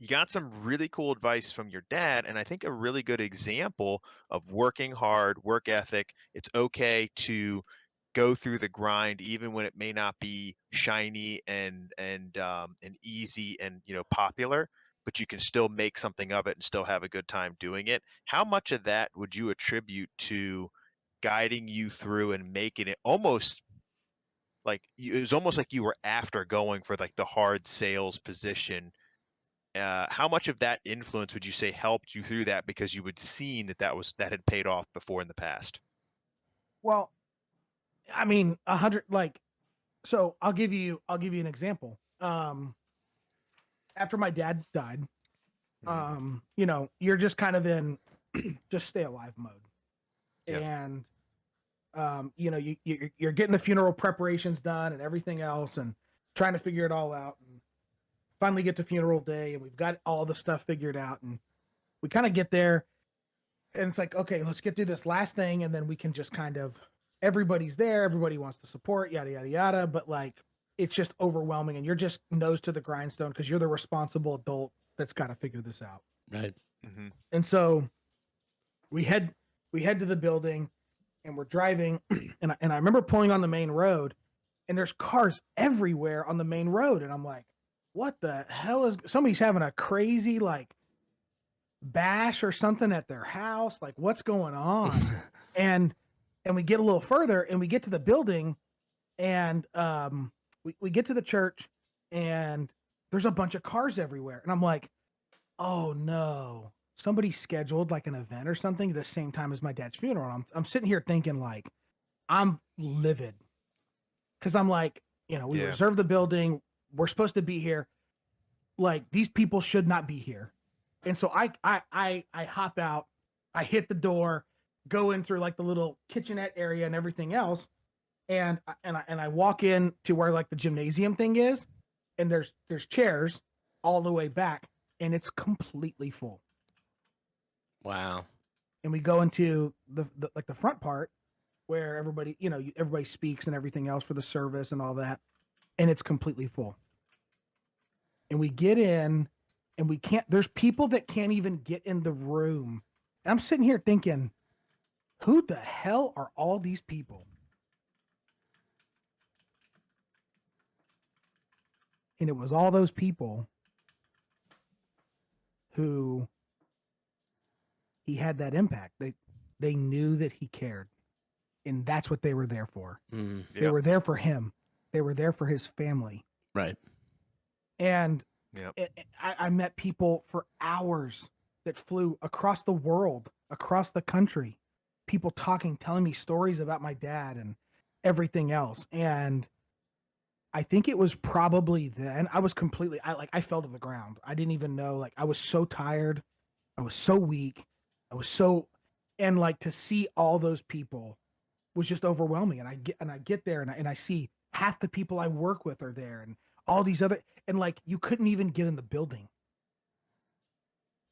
you got some really cool advice from your dad, and I think a really good example of working hard, work ethic. It's okay to go through the grind even when it may not be shiny and easy and popular, but you can still make something of it and still have a good time doing it. How much of that would you attribute to guiding you through and making it almost like it was almost like you were after going for like the hard sales position? How much of that influence would you say helped you through that because you had seen that had paid off before in the past? Well, I mean, 100 like so I'll give you an example. After my dad died, Mhm. you're just kind of in just stay alive mode. Yep. And you're getting the funeral preparations done and everything else and trying to figure it all out and finally get to funeral day and we've got all the stuff figured out and we kind of get there and it's like, okay, let's get through this last thing and then we can just kind of everybody's there, everybody wants to support, yada yada yada, but like it's just overwhelming and you're just nose to the grindstone because you're the responsible adult that's got to figure this out. Right. Mhm. And so we head we head to the building and we're driving and I remember pulling on the main road and there's cars everywhere on the main road and I'm like, what the hell is somebody's having a crazy like bash or something at their house, like what's going on? and and we get a little further and we get to the building and we get to the church and there's a bunch of cars everywhere and I'm like, oh no, somebody scheduled like an event or something at the same time as my dad's funeral. I'm sitting here thinking like I'm livid because I'm like, we Yeah. reserved the building, we're supposed to be here, like these people should not be here. And so I hop out, I hit the door, go in through like the little kitchenette area and everything else, and I walk in to where like the gymnasium thing is, and there's chairs all the way back, and it's completely full. Wow. And we go into the like the front part where everybody everybody speaks and everything else for the service and all that, and it's completely full. And we get in, and we can't. There's people that can't even get in the room. And I'm sitting here thinking, who the hell are all these people? And it was all those people who he had that impact. They knew that he cared, and that's what they were there for. Mm, They Yep. were there for him. They were there for his family. right. And Yep. I met people for hours that flew across the world, across the country, people talking, telling me stories about my dad and everything else. And I think it was probably then I was completely, I fell to the ground. I didn't even know, like, I was so tired. I was so weak. I was so, and like to see all those people was just overwhelming. And I get there and I see half the people I work with are there and all these other, and like you couldn't even get in the building.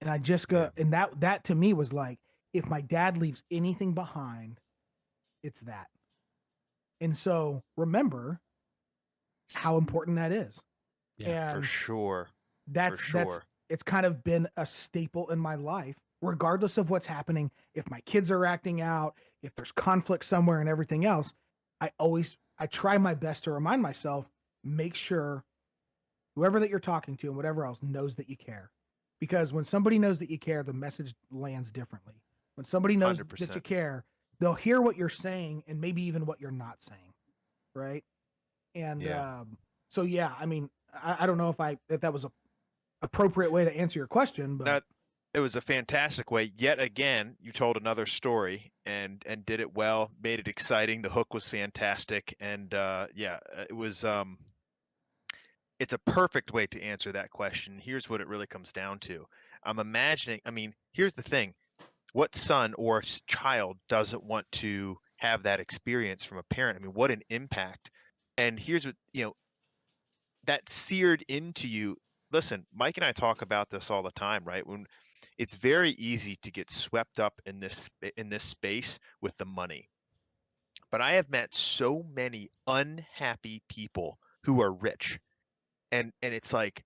And I just Yeah. go, and that to me was like, if my dad leaves anything behind, it's that. And so remember how important that is. Yeah. For And sure. For that's sure. it's kind of been a staple in my life, regardless of what's happening. If my kids are acting out, if there's conflict somewhere and everything else, I try my best to remind myself, make sure whoever that you're talking to and whatever else knows that you care. Because when somebody knows that you care, the message lands differently. When somebody knows that you 100%. care, they'll hear what you're saying and maybe even what you're not saying. Right. And Yeah. so yeah, I mean, I don't know if that was a appropriate way to answer your question, but That it was a fantastic way. Yet again, you told another story and did it well, made it exciting. The hook was fantastic, and yeah, it was. It's a perfect way to answer that question. Here's what it really comes down to. I'm imagining. I mean, here's the thing: what son or child doesn't want to have that experience from a parent? I mean, what an impact! And here's what that seared into you. Listen, Mike and I talk about this all the time, right? When it's very easy to get swept up in this space with the money. But I have met so many unhappy people who are rich. And it's like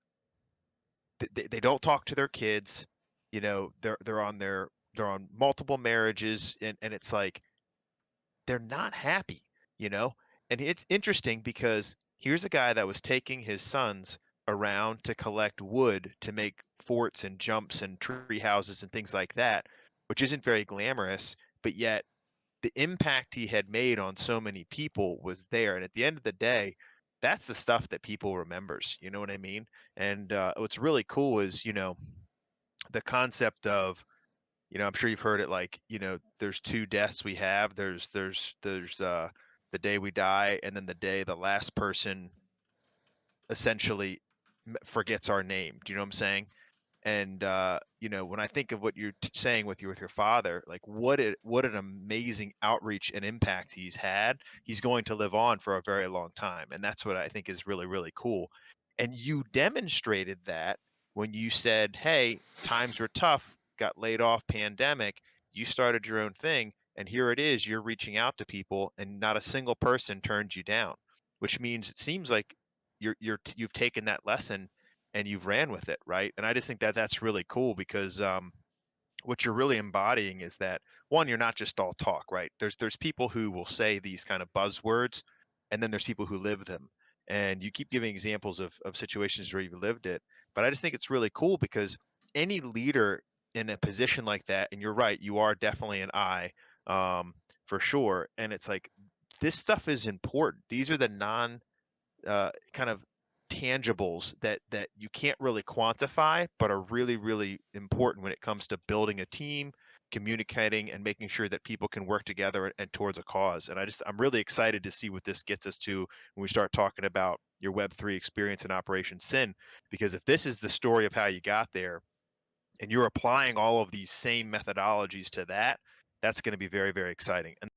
they don't talk to their kids. You know, they're on multiple marriages, and it's like they're not happy, you know? And it's interesting because here's a guy that was taking his sons around to collect wood to make forts and jumps and tree houses and things like that, which isn't very glamorous, but yet the impact he had made on so many people was there. And at the end of the day, that's the stuff that people remembers. You know what I mean? And what's really cool is, you know, the concept of, you know, I'm sure you've heard it, like, you know, there's two deaths we have. There's the day we die, and then the day the last person essentially forgets our name. Do you know what I'm saying? And you know, when I think of what you're saying with your father, like what an amazing outreach and impact he's had. He's going to live on for a very long time, and that's what I think is really, really cool. And you demonstrated that when you said, hey, times were tough, got laid off, pandemic, you started your own thing, and here it is, you're reaching out to people and not a single person turns you down, which means it seems like you've taken that lesson and you've ran with it, right? And I just think that that's really cool because what you're really embodying is that, one, you're not just all talk, right? There's people who will say these kind of buzzwords, and then there's people who live them. And you keep giving examples of situations where you've lived it, but I just think it's really cool because any leader in a position like that, and you're right, you are definitely an I, for sure. And it's like this stuff is important. These are the kind of tangibles that you can't really quantify, but are really, really important when it comes to building a team, communicating, and making sure that people can work together and towards a cause. And I'm really excited to see what this gets us to when we start talking about your Web3 experience in Operation Sin, because if this is the story of how you got there and you're applying all of these same methodologies to that, that's going to be very, very exciting. And